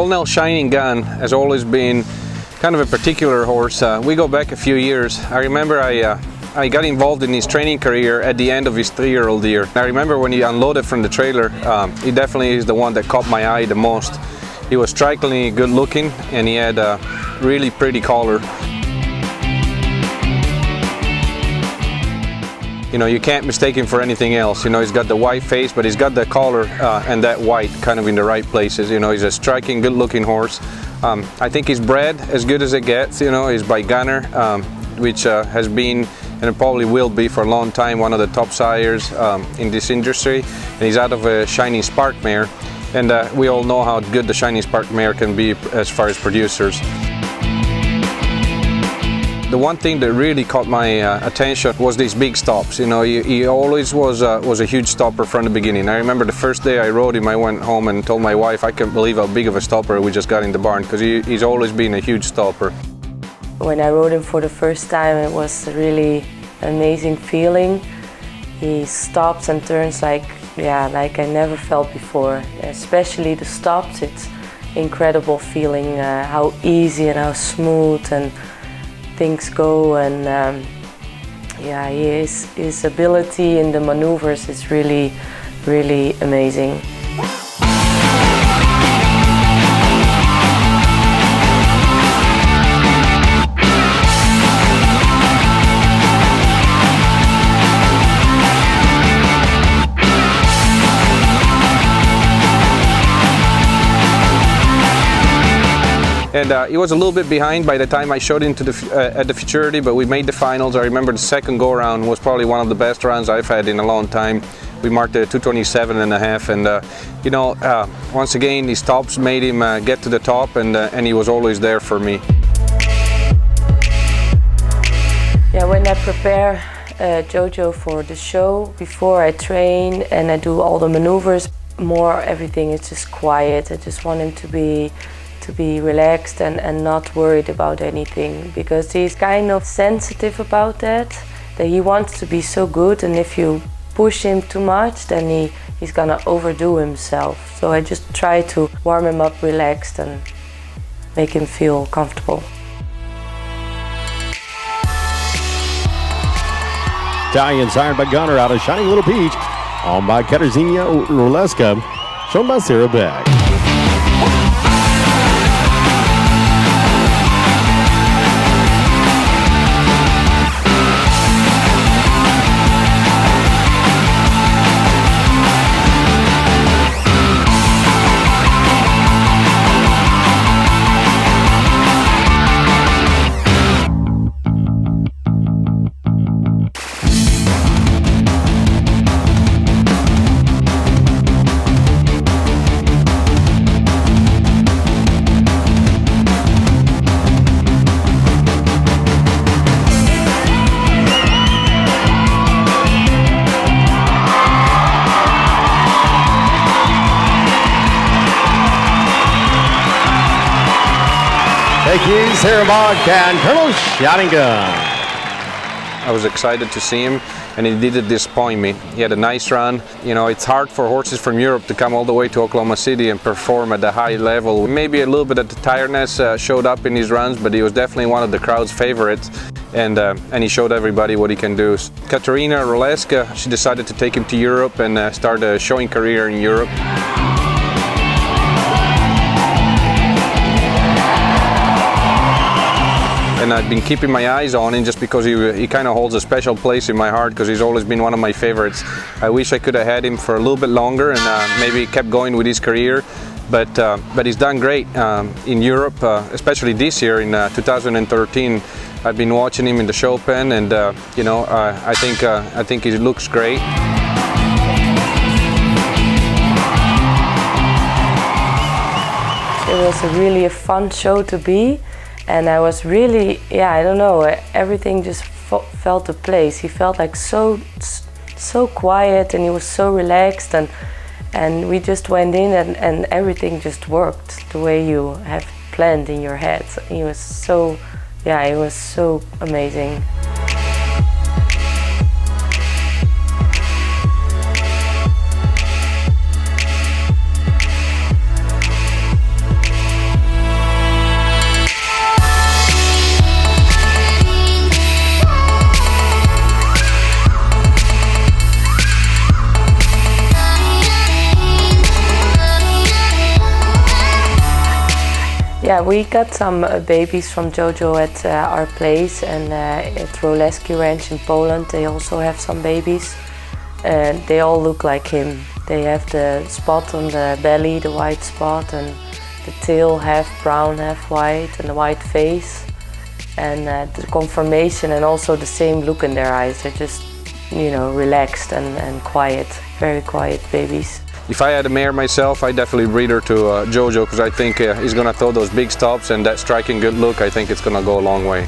Colonel Shining Gun has always been kind of a particular horse. We go back a few years. I remember I got involved in his training career at the end of his 3-year-old year. I remember when he unloaded from the trailer, he definitely is the one that caught my eye the most. He was strikingly good looking and he had a really pretty collar. You know, you can't mistake him for anything else. You know, he's got the white face, but he's got the collar and that white kind of in the right places. You know, he's a striking, good-looking horse. I think he's bred as good as it gets. You know, he's by Gunner, which has been and probably will be for a long time one of the top sires in this industry. And he's out of a Shining Spark mare, and we all know how good the Shining Spark mare can be as far as producers. The one thing that really caught my attention was these big stops. You know, he always was a huge stopper from the beginning. I remember the first day I rode him, I went home and told my wife I can't believe how big of a stopper we just got in the barn, because he's always been a huge stopper. When I rode him for the first time, it was a really amazing feeling. He stops and turns like I never felt before. Especially the stops, it's incredible feeling how easy and how smooth and things go, and his ability in the maneuvers is really, really amazing. And he was a little bit behind by the time I showed him at the futurity, but we made the finals. I remember the second go-around was probably one of the best rounds I've had in a long time. We marked a 227.5, and you know, once again, his stops made him get to the top, and he was always there for me. Yeah, when I prepare Jojo for the show, before I train and I do all the maneuvers, everything is just quiet. I just want him to be relaxed and not worried about anything, because he's kind of sensitive about that he wants to be so good, and if you push him too much then he's gonna overdo himself. So I just try to warm him up relaxed and make him feel comfortable. Stallion sired by Gunner out of Shining Little Peach, owned by Katarzyna Roleska, shown by Sarah Beck. Thank you, Sarah Beck and Colonel Shining Gun. I was excited to see him, and he didn't disappoint me. He had a nice run. You know, it's hard for horses from Europe to come all the way to Oklahoma City and perform at a high level. Maybe a little bit of the tiredness showed up in his runs, but he was definitely one of the crowd's favorites, and he showed everybody what he can do. Katarzyna Roleska, she decided to take him to Europe and start a showing career in Europe. And I've been keeping my eyes on him just because he kind of holds a special place in my heart, because he's always been one of my favorites. I wish I could have had him for a little bit longer and maybe kept going with his career, but he's done great in Europe, especially this year in 2013. I've been watching him in the show pen, and you know, I think he looks great. It was really a fun show to be. And I was really, I don't know, everything just fell to place. He felt like so quiet, and he was so relaxed, and we just went in and everything just worked the way you have planned in your head. He was so, it was so amazing. Yeah, we got some babies from Jojo at our place, and at Roleski Ranch in Poland they also have some babies. And they all look like him. They have the spot on the belly, the white spot, and the tail half brown, half white, and the white face. And the conformation, and also the same look in their eyes. They're just, you know, relaxed and quiet, very quiet babies. If I had a mare myself, I'd definitely breed her to Jojo, because I think he's going to throw those big stops, and that striking good look, I think it's going to go a long way.